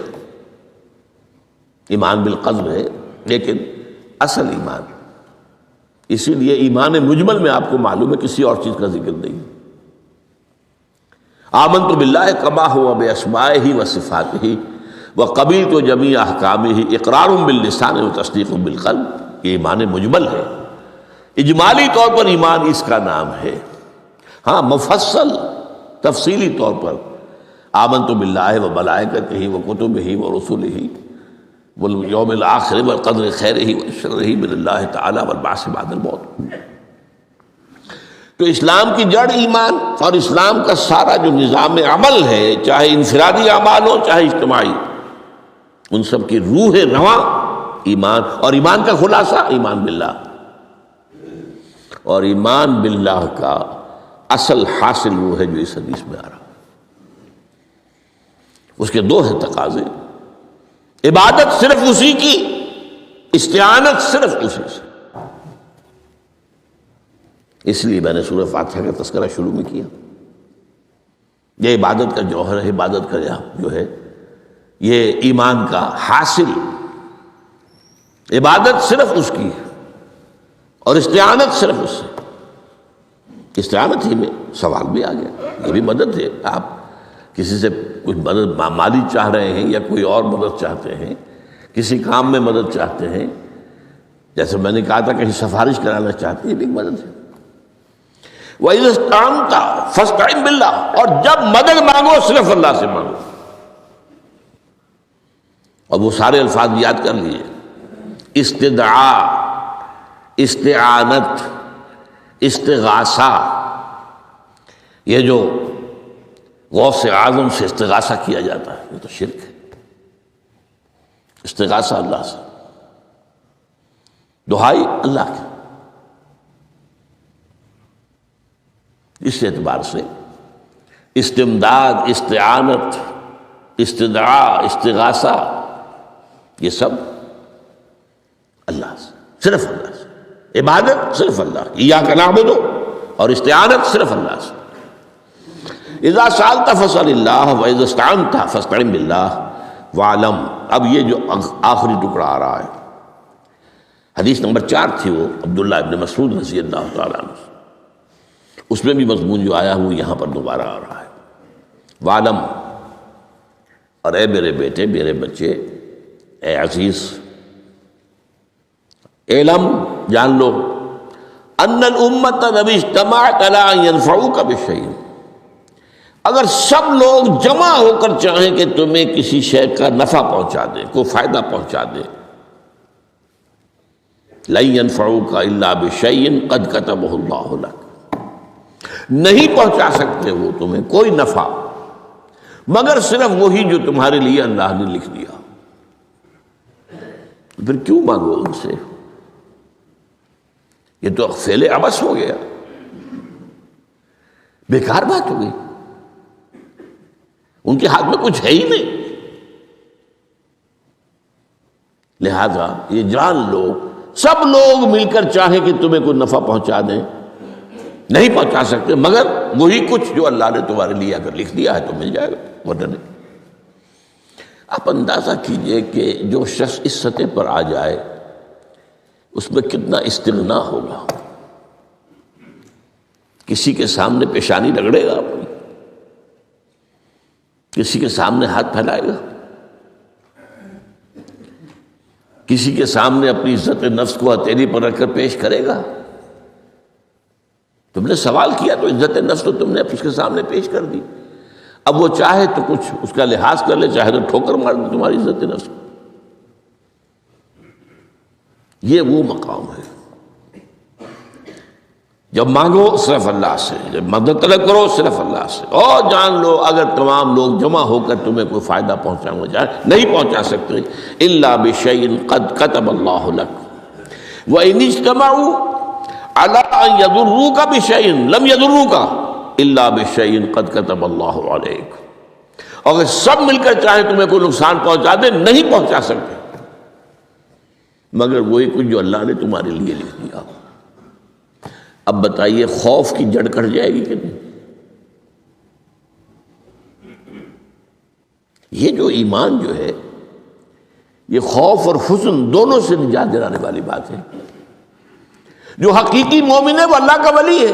ایمان بالقلب ہے، لیکن اصل ایمان. اسی لیے ایمان مجمل میں آپ کو معلوم ہے کسی اور چیز کا ذکر نہیں. آمنت باللہ کما ہوا باسمائہ وصفاتہ وقبلت جمیع احکامہ اقرار باللسان وتصدیق بالقلب. یہ ایمان مجمل ہے. اجمالی طور پر ایمان اس کا نام ہے. ہاں مفصل تفصیلی طور پر آمنت باللہ وملائکتہ وکتبہ ورسلہ والیوم الآخر والقدر خیرہ وشرہ من اللہ تعالی والبعث بعد الموت. تو اسلام کی جڑ ایمان، اور اسلام کا سارا جو نظام عمل ہے، چاہے انفرادی اعمال ہو چاہے اجتماعی، ان سب کی روح رواں ایمان. اور ایمان کا خلاصہ ایمان باللہ. اور ایمان باللہ کا اصل حاصل وہ ہے جو اس حدیث میں آ رہا. اس کے دو ہیں تقاضے: عبادت صرف اسی کی، استعانت صرف اسی سے. اس لیے میں نے سورہ فاتحہ کا تذکرہ شروع میں کیا. یہ عبادت کا جوہر ہے، عبادت کا جو ہے یہ ایمان کا حاصل. عبادت صرف اس کی اور استعانت صرف اس سے. استعانت ہی میں سوال بھی آ گیا، یہ بھی مدد ہے. آپ کسی سے کچھ مدد مالی چاہ رہے ہیں یا کوئی اور مدد چاہتے ہیں، کسی کام میں مدد چاہتے ہیں، جیسے میں نے کہا تھا کہیں سفارش کرانا چاہتے ہیں، یہ بھی ایک مدد ہے. وَإِذَا اسْتَعَنْتَ فَاسْتَعِنْ بِاللَّهِ. اور جب مدد مانگو صرف اللہ سے مانگو. اور وہ سارے الفاظ یاد کر لیجیے: استدعاء، استعانت، استغاثہ. یہ جو غوث اعظم سے استغاثہ کیا جاتا ہے یہ تو شرک ہے. استغاثہ اللہ سے، دعائی اللہ کی. اس اعتبار سے استمداد، استعانت، استدعاء، استغاثہ، یہ سب اللہ سے، صرف اللہ سے. عبادت صرف اللہ کی، ایاک نعبد، اور استعانت صرف اللہ سے. اذا سألت فاسأل اللہ واذا استعنت فاستعن باللہ واعلم. اب یہ جو آخری ٹکڑا آ رہا ہے، حدیث نمبر 4 تھی وہ عبداللہ ابن مسعود رضی اللہ تعالیٰ عنہ، اس میں بھی مضمون جو آیا وہ یہاں پر دوبارہ آ رہا ہے. واعلم، اور اے میرے بیٹے، میرے بچے، اے عزیز، علم، جان لو، ان الامت لو اجتمعت علی ان ینفعوک بشیء. اگر سب لوگ جمع ہو کر چاہیں کہ تمہیں کسی شے کا نفع پہنچا دیں، کوئی فائدہ پہنچا دیں، لن ینفعوک الا بشیء قد کتبہ اللہ لک. نہیں پہنچا سکتے وہ تمہیں کوئی نفع مگر صرف وہی جو تمہارے لیے اللہ نے لکھ دیا. پھر کیوں مانگو ان سے؟ یہ تو فعل عبث ہو گیا، بیکار بات ہو گئی. ان کے ہاتھ میں کچھ ہے ہی نہیں. لہذا یہ جان لو، سب لوگ مل کر چاہیں کہ تمہیں کوئی نفع پہنچا دیں، نہیں پہنچا سکتے مگر وہی کچھ جو اللہ نے تمہارے لیے اگر لکھ دیا ہے تو مل جائے گا، ورنہ نہیں. آپ اندازہ کیجئے کہ جو شخص اس سطح پر آ جائے اس میں کتنا استغنا ہوگا. کسی کے سامنے پیشانی رگڑے گا اپنی، کسی کے سامنے ہاتھ پھیلائے گا، کسی کے سامنے اپنی عزت نفس کو ہتھیلی پر رکھ کر پیش کرے گا. تم نے سوال کیا تو عزت نفس تو تم نے اس کے سامنے پیش کر دی. اب وہ چاہے تو کچھ اس کا لحاظ کر لے، چاہے تو ٹھوکر مار دے تمہاری عزت نفس. یہ وہ مقام ہے جب مانگو صرف اللہ سے، جب مدد طلب کرو صرف اللہ سے، اور جان لو اگر تمام لوگ جمع ہو کر تمہیں کوئی فائدہ پہنچانا چاہے نہیں پہنچا سکتے. الا بشیء قد کتب اللہ لک وان اجتمعوا علی ان یضروک بشیء لم یضروک الا بشیء قد کتب اللہ علیک. اگر سب مل کر چاہے تمہیں کوئی نقصان پہنچا دے نہیں پہنچا سکتے مگر وہی کچھ جو اللہ نے تمہارے لیے لکھ دیا. اب بتائیے خوف کی جڑ کٹ جائے گی کہ نہیں؟ یہ جو ایمان جو ہے یہ خوف اور حزن دونوں سے نجات دلانے والی بات ہے. جو حقیقی مومن ہے وہ اللہ کا ولی ہے،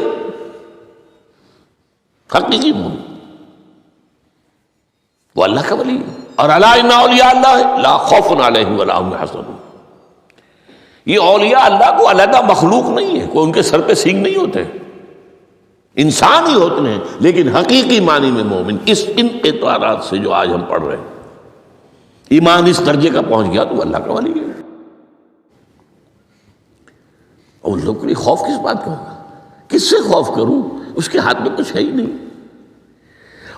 حقیقی مومن وہ اللہ کا ولی ہے. اور الا ان اولیاء اللہ لا خوف علیہم ولا هم يحزنون. یہ اولیاء اللہ کو علیحدہ مخلوق نہیں ہے، کوئی ان کے سر پہ سینگ نہیں ہوتے، انسان ہی ہوتے ہیں لیکن حقیقی معنی میں مومن. ان اعتبارات سے جو آج ہم پڑھ رہے ہیں ایمان اس درجے کا پہنچ گیا تو وہ اللہ کا ولی ہے. اور لوگ کے لیے خوف کس بات کا ہوگا؟ کس سے خوف کروں؟ اس کے ہاتھ میں کچھ ہے ہی نہیں.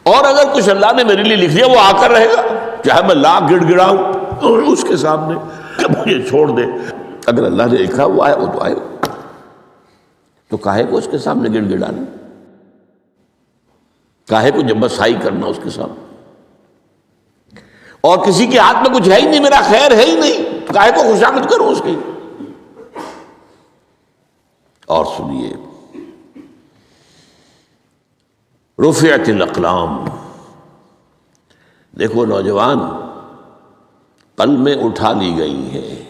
اور اگر کچھ اللہ نے میرے لیے لکھ دیا وہ آ کر رہے گا، چاہے میں لاکھ گڑ گڑاؤں اور اس کے سامنے مجھے چھوڑ دے. اگر اللہ نے لکھا وہ آئے وہ تو آئے، تو کاہے کو اس کے سامنے گڑ گڑانا، کاہے کو جبسائی کرنا اس کے سامنے. اور کسی کے ہاتھ میں کچھ ہے ہی نہیں، میرا خیر ہے ہی نہیں، کاہے کو خوشامد کروں اس کی. اور سنیے رفعت الاقلام. دیکھو نوجوان، قلمیں اٹھا لی گئی ہیں،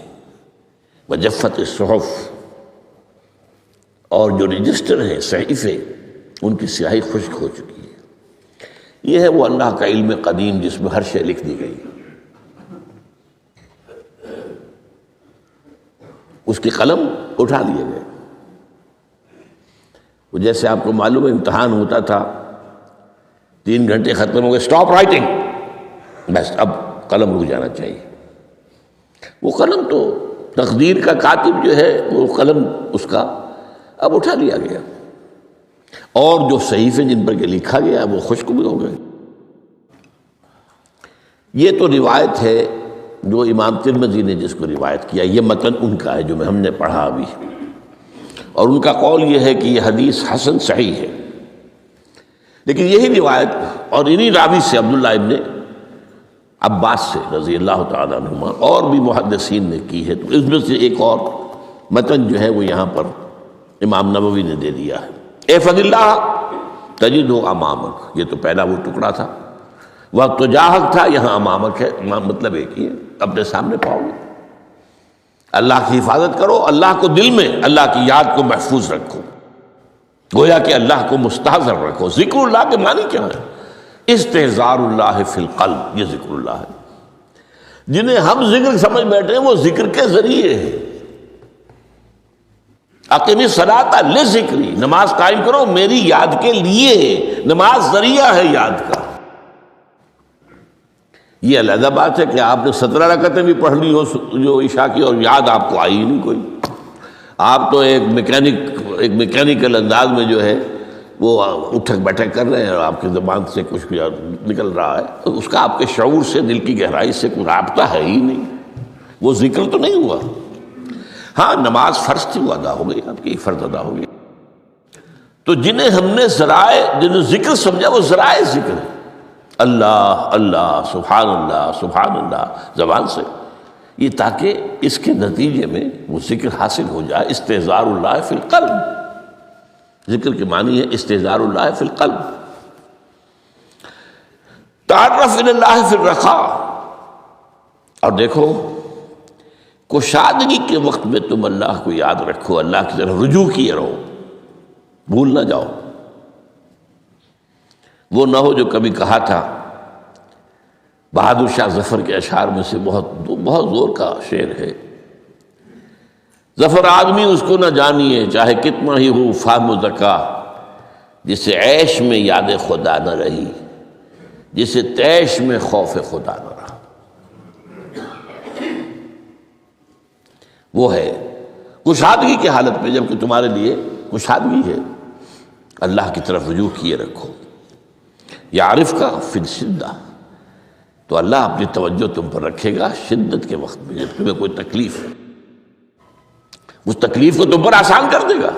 وجفت الصحف، اور جو رجسٹر ہیں صحیفے ان کی سیاہی خشک ہو چکی ہے. یہ ہے وہ اللہ کا علم قدیم جس میں ہر شے لکھ دی گئی. اس کے قلم اٹھا لیے گئے. وہ جیسے آپ کو معلوم ہے امتحان ہوتا تھا، 3 گھنٹے ختم ہو گئے، اسٹاپ رائٹنگ، بس اب قلم رک جانا چاہیے. وہ قلم تو تقدیر کا کاتب جو ہے وہ قلم اس کا اب اٹھا لیا گیا، اور جو صحیفے جن پر کہ لکھا گیا وہ خشک بھی ہو گئے. یہ تو روایت ہے جو امام ترمذی نے جس کو روایت کیا، یہ متن ان کا ہے جو ہم نے پڑھا ابھی، اور ان کا قول یہ ہے کہ یہ حدیث حسن صحیح ہے. لیکن یہی روایت اور انہی راوی سے عبداللہ ابن عباس سے رضی اللہ تعالیٰ عنہما اور بھی محدثین نے کی ہے. تو اس میں سے ایک اور متن جو ہے وہ یہاں پر امام نووی نے دے دیا ہے. احفظ اللہ تجدہ امامک، یہ تو پہلا وہ ٹکڑا تھا. وقت تو جاہک تھا، یہاں امامک ہے، امام مطلب ایک ہی ہے، اپنے سامنے پاؤ گے. اللہ کی حفاظت کرو، اللہ کو دل میں، اللہ کی یاد کو محفوظ رکھو، گویا کہ اللہ کو مستحضر رکھو. ذکر اللہ کے معنی کیا ہے؟ استحضار اللہ فی القلب، یہ ذکر اللہ ہے. جنہیں ہم ذکر سمجھ بیٹھے ہیں وہ ذکر کے ذریعے ہے. اقیم الصلاۃ لذکری، نماز قائم کرو میری یاد کے لیے. نماز ذریعہ ہے یاد کا. یہ علیحدہ بات ہے کہ آپ نے 17 رکعتیں بھی پڑھ لی ہو جو عشاء کی اور یاد آپ کو آئی ہی نہیں کوئی. آپ تو ایک میکینیکل انداز میں جو ہے وہ اٹھک بیٹھک کر رہے ہیں اور آپ کی زبان سے کچھ نکل رہا ہے، تو اس کا آپ کے شعور سے، دل کی گہرائی سے کوئی رابطہ ہے ہی نہیں. وہ ذکر تو نہیں ہوا. ہاں نماز فرض تھی، وہ ادا ہو گئی، آپ کی فرض ادا ہو گئی. تو جنہیں ہم نے ذرائع، جنہیں ذکر سمجھا وہ ذرائع ذکر ہے. اللہ اللہ سبحان اللہ سبحان اللہ زبان سے، یہ تاکہ اس کے نتیجے میں وہ ذکر حاصل ہو جائے. استحضار اللہ فی القلب، ذکر کے معنی ہے استحضار اللہ فی القلب. تعرف الی اللہ فی الرخاء، اور دیکھو کشادگی کے وقت میں تم اللہ کو یاد رکھو، اللہ کی طرف رجوع کیے رہو، بھول نہ جاؤ. وہ نہ ہو جو کبھی کہا تھا، بہادر شاہ ظفر کے اشعار میں سے بہت زور کا شعر ہے. ظفر آدمی اس کو نہ جانیے، چاہے کتنا ہی ہو فہم و ذکا، جسے عیش میں یاد خدا نہ رہی، جسے تیش میں خوف خدا نہ رہا، وہ ہے کشادگی کی حالت میں، جبکہ تمہارے لیے کشادگی ہے، اللہ کی طرف رجوع کیے رکھو۔ یعرف کا فی الشدہ، تو اللہ اپنی توجہ تم پر رکھے گا شدت کے وقت میں، جب تمہیں کوئی تکلیف ہے، اس تکلیف کو تم پر آسان کر دے گا۔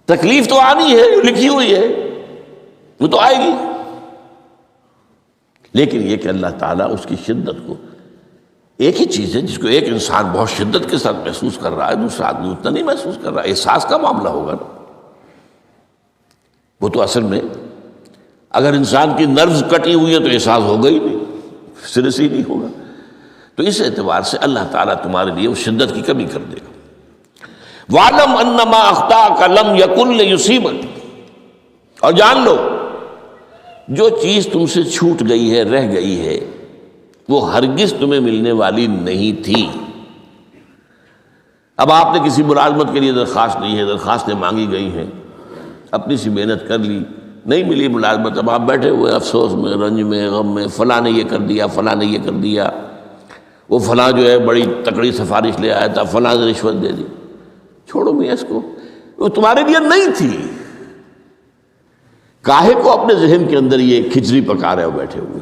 تکلیف تو آنی ہے، لکھی ہوئی ہے، وہ تو آئے گی، لیکن یہ کہ اللہ تعالیٰ اس کی شدت کو، ایک ہی چیز ہے جس کو ایک انسان بہت شدت کے ساتھ محسوس کر رہا ہے، دوسرا آدمی اتنا نہیں محسوس کر رہا ہے، احساس کا معاملہ ہوگا نا۔ وہ تو اصل میں اگر انسان کی نروز کٹی ہوئی ہے تو احساس ہوگا ہی نہیں، سرے سے ہی نہیں ہوگا۔ تو اس اعتبار سے اللہ تعالیٰ تمہارے لیے وہ شدت کی کمی کر دے گا۔ وَاعْلَمْ أَنَّ مَا أَخْطَأَكَ لَمْ يَكُنْ لِيُصِيبَكَ، اور جان لو جو چیز تم سے چھوٹ گئی ہے، رہ گئی ہے، وہ ہرگز تمہیں ملنے والی نہیں تھی۔ اب آپ نے کسی ملازمت کے لیے درخواست نہیں ہے، درخواستیں مانگی گئی ہیں، اپنی سی محنت کر لی، نہیں ملی ملازمت، اب آپ بیٹھے ہوئے افسوس میں، رنج میں، غم میں، فلاں نے یہ کر دیا، فلاں نے یہ کر دیا، وہ فلاں جو ہے بڑی تکڑی سفارش لے آیا تھا، فلاں نے رشوت دے دی۔ چھوڑو میاں اس کو، وہ تمہارے لیے نہیں تھی۔ کاہے کو اپنے ذہن کے اندر یہ کھچڑی پکا رہے ہو بیٹھے ہوئے؟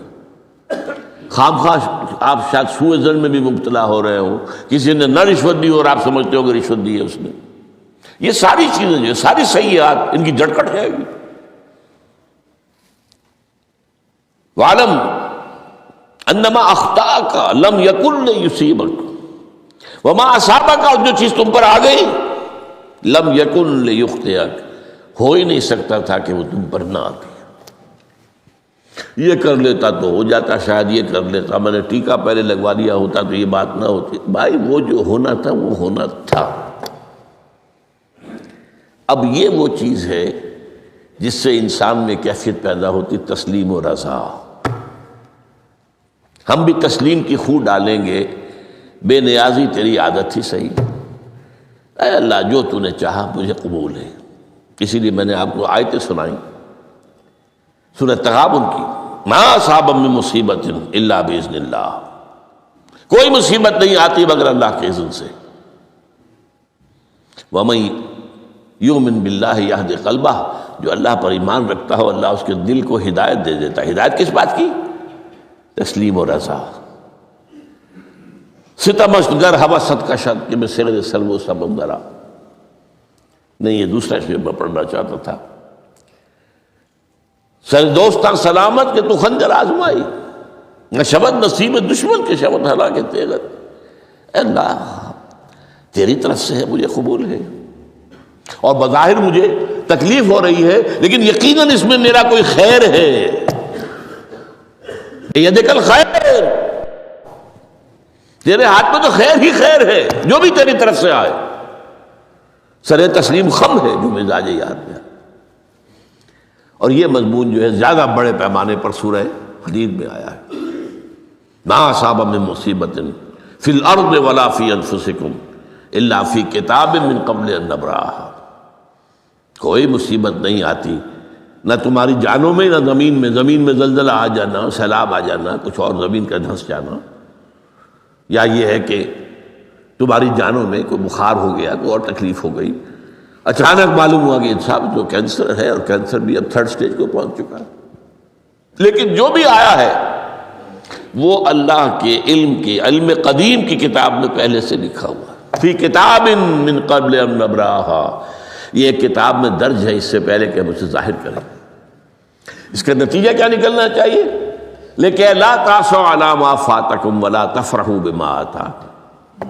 خواہ آپ شاید سوء ظن میں بھی مبتلا ہو رہے ہو، کسی نے نہ رشوت دی اور آپ سمجھتے ہو کہ رشوت دی ہے اس نے۔ یہ ساری چیزیں جو ساری سیئات، ان کی جڑ کٹ جائے گی۔ وَاعْلَمْ أَنَّ مَا أَخْطَأَكَ لَمْ يَكُنْ لِيُصِيبَكَ وَمَا أَصَابَكَ، اور جو چیز تم پر آ گئی، لَمْ يَكُنْ لِيُخْطِئَكَ، ہو ہی نہیں سکتا تھا کہ وہ تم پر نہ آتی۔ یہ کر لیتا تو ہو جاتا، شاید یہ کر لیتا، میں نے ٹیکا پہلے لگوا دیا ہوتا تو یہ بات نہ ہوتی۔ بھائی وہ جو ہونا تھا وہ ہونا تھا۔ اب یہ وہ چیز ہے جس سے انسان میں کیفیت پیدا ہوتی، تسلیم و رضا۔ ہم بھی تسلیم کی خو ڈالیں گے، بے نیازی تیری عادت ہی صحیح، اے اللہ جو تو نے چاہا مجھے قبول ہے۔ اسی لیے میں نے آپ کو آیتیں سنائیں سورہ تغابن کی، ما اصاب من مصیبت الا باذن اللہ، کوئی مصیبت نہیں آتی مگر اللہ کے اذن سے۔ ومن یؤمن باللہ یہد قلبہ، جو اللہ پر ایمان رکھتا ہو اللہ اس کے دل کو ہدایت دے دیتا ہے۔ ہدایت کس بات کی؟ تسلیم و رضا۔ ستمست گر حوست کشد کہ میں سر سلو سمندرا، نہیں یہ دوسرا شعر میں پڑھنا چاہتا تھا۔ سر دوستاں سلامت کہ تو خنجر آزمائی، نہ شبد نصیب دشمن کے شبد ہلا کے تیغت۔ اے اللہ تیری طرف سے ہے، مجھے قبول ہے، اور بظاہر مجھے تکلیف ہو رہی ہے لیکن یقیناً اس میں میرا کوئی خیر ہے۔ یدک الخیر، تیرے ہاتھ میں تو خیر ہی خیر ہے، جو بھی تیری طرف سے آئے۔ سر تسلیم خم ہے جو مزاج یار میں۔ اور یہ مضمون جو ہے زیادہ بڑے پیمانے پر سورہ حدید میں آیا ہے۔ ما اصاب من مصیبت فی الارض ولا فی انفسکم الا فی کتاب من قبل ان نبرأہا، کوئی مصیبت نہیں آتی نہ تمہاری جانوں میں نہ زمین میں، زمین میں زلزلہ آ جانا، سیلاب آ جانا، کچھ اور زمین کا دھنس جانا، یا یہ ہے کہ تمہاری جانوں میں کوئی بخار ہو گیا، کوئی اور تکلیف ہو گئی، اچانک معلوم ہوا کہ صاحب جو کینسر ہے، اور کینسر بھی اب 3rd سٹیج کو پہنچ چکا ہے، لیکن جو بھی آیا ہے وہ اللہ کے علم قدیم کی کتاب میں پہلے سے لکھا ہوا ہے۔ فی کتاب من قبل ان نبرأہا، یہ ایک کتاب میں درج ہے اس سے پہلے کہ ہم اسے ظاہر کریں۔ اس کا نتیجہ کیا نکلنا چاہیے؟ لیکن لا تاسوا علی ما فاتکم ولا تفرحوا بما آتاکم،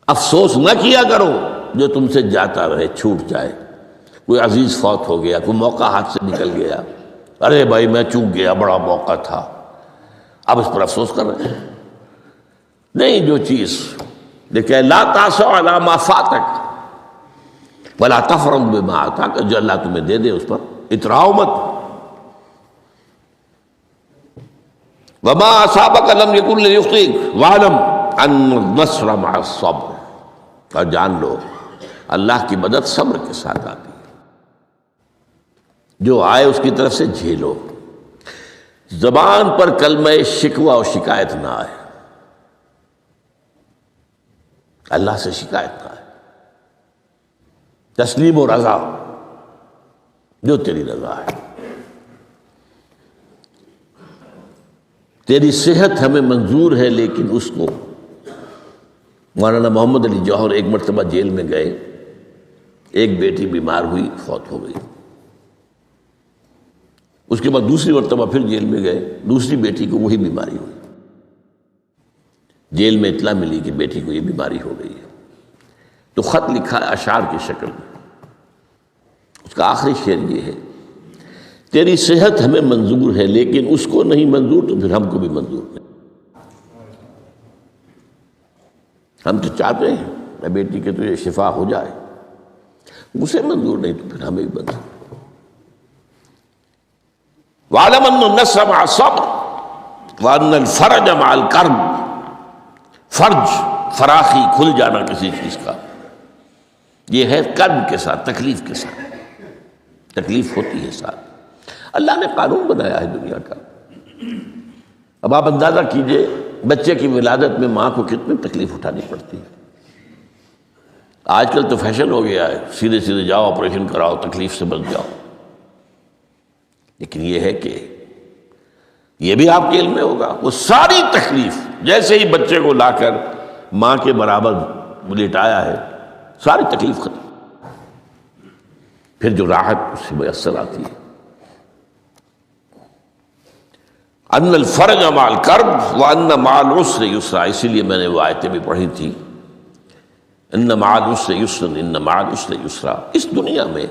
افسوس نہ کیا کرو جو تم سے جاتا رہے، چھوٹ جائے، کوئی عزیز فوت ہو گیا، کوئی موقع ہاتھ سے نکل گیا، ارے بھائی میں چوک گیا، بڑا موقع تھا، اب اس پر افسوس کر رہے ہیں۔ نہیں، جو چیز لیکن لا تاسوا علی ما فاتک ولا تفرحوا بما آتاک، جو اللہ تمہیں دے دے اس پر اتراؤ مت۔ وما اصابک لم یکن لیخطئک واعلم ان النصر مع الصبر، اور جان لو اللہ کی مدد صبر کے ساتھ آتی ہے۔ جو آئے اس کی طرف سے جھیلو، زبان پر کلمہ شکوہ اور شکایت نہ آئے، اللہ سے شکایت نہ آئے، تسلیم و رضا، جو تیری رضا ہے۔ تیری صحت ہمیں منظور ہے، لیکن اس کو مولانا محمد علی جوہر ایک مرتبہ جیل میں گئے، ایک بیٹی بیمار ہوئی، فوت ہو گئی۔ اس کے بعد دوسری مرتبہ پھر جیل میں گئے، دوسری بیٹی کو وہی بیماری ہوئی۔ جیل میں اطلاع ملی کہ بیٹی کو یہ بیماری ہو گئی ہے، تو خط لکھا ہے اشعار کی شکل میں۔ اس کا آخری شعر یہ ہے، تیری صحت ہمیں منظور ہے، لیکن اس کو نہیں منظور تو پھر ہم کو بھی منظور نہیں۔ ہم تو چاہتے ہیں میں بیٹی کے تو یہ شفا ہو جائے، اسے منظور نہیں تو پھر ہمیں بھی منظور۔ وَاعْلَمْ أَنَّ النَّصْرَ مَعَ الصَّبْرِ وَأَنَّ الْفَرَجَ مَعَ الْكَرْبِ۔ فرج، فراخی، کھل جانا کسی چیز کا، یہ ہے کرب کے ساتھ، تکلیف کے ساتھ، تکلیف ہوتی ہے ساتھ۔ اللہ نے قانون بنایا ہے دنیا کا۔ اب آپ اندازہ کیجئے بچے کی ولادت میں ماں کو کتنی تکلیف اٹھانی پڑتی ہے۔ آج کل تو فیشن ہو گیا ہے، سیدھے سیدھے جاؤ، آپریشن کراؤ، تکلیف سے بچ جاؤ، لیکن یہ ہے کہ یہ بھی آپ کے علم میں ہوگا، وہ ساری تکلیف جیسے ہی بچے کو لا کر ماں کے برابر لٹایا ہے، ساری تکلیف ختم، پھر جو راحت اس سے میسر آتی ہے۔ ان الفرج مع الکرب وان مع العسر یسرا، اسی لیے میں نے وہ آیتیں بھی پڑھی تھی، ان مع العسر یسرا، ان مع العسر یسرا۔ اس دنیا میں